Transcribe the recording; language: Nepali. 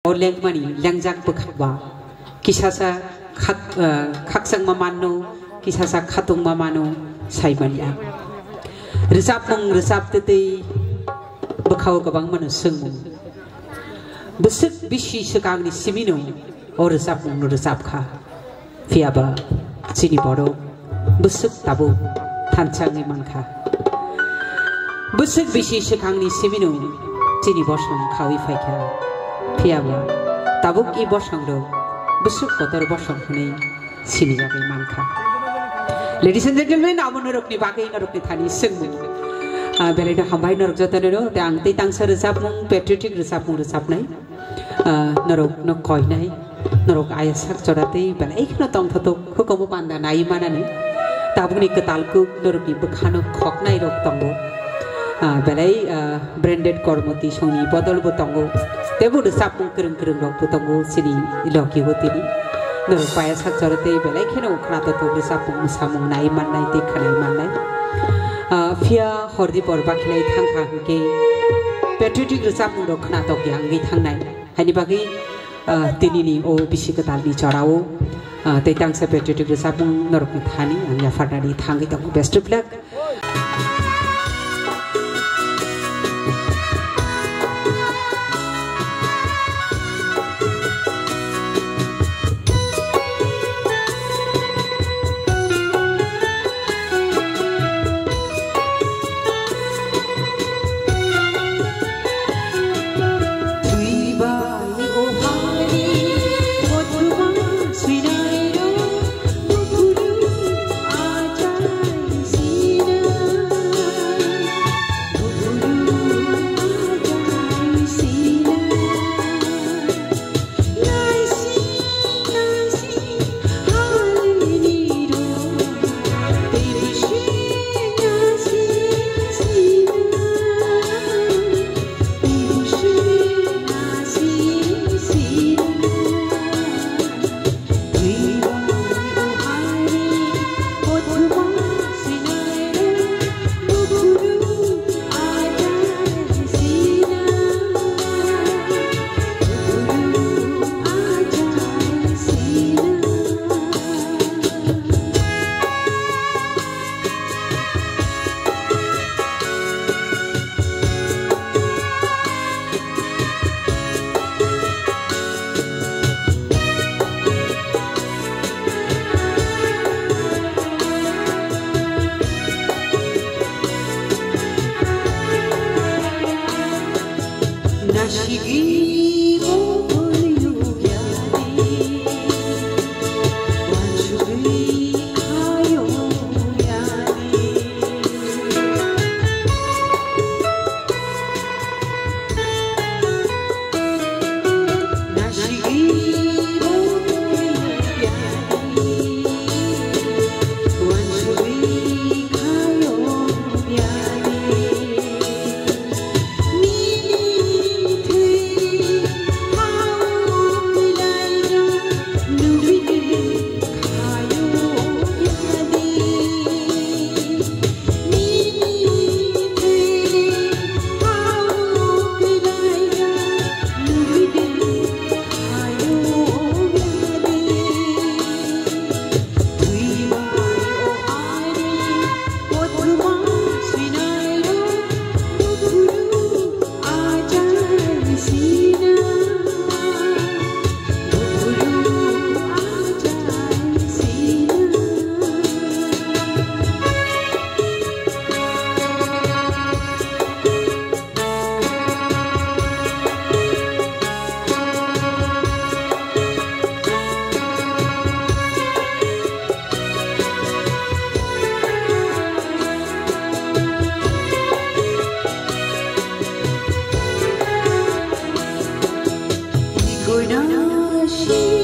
o lengmani lengjak bukhawa kisasa khaksang mamano kisasa khatung mamano saimania resap tete bukhaw gabang manu sengmung besek bisi sekangni simino o resap kha fiaba sini bodo besek tabu thanchangni mankha besek bisi sekangni simino sini bosong khawi faikha fiaba tabuk I bosong do besek kotor bosong hune sini jagai mankha. Ladies and gentlemen, amon norokni bagai norokni thani sengmung बेलायनो हामबाय नरक जतनेरो ते आं तै तांसा रोजाबमुं पेट्रियोटिक रोजाबनाय नरक न कयनाय नरक आयासाक जरातै बेलायखनो तंथतो हुकमु बान्दा नाय मानानै ताबुनि कतालकु नरकनि बखानो खकनाय रक तंगो बेलाय ब्रान्डेड कर्मति संनि बदलबो तंगो तेबु रोजाबमुं करं रक तंगो सिनि लकी होतिनि नरक आयासाक जरातै बेलायखनो खनातो रोजाबमुं मुसामुं नाय माननाय देखनाय माननाय फिया हरदी बरबा खिलाई थांखा हंके पेट्रियोटिक रोजाबमुं रक खनातो गियांगै थांनाय हानि बागै दिनैनि ओ बिसि गोदालनि चराव तैतांसा पेट्रियोटिक रोजाबमुं नरकनि थानि आं याफादानि थांगै दं बेस्ट अफ लक she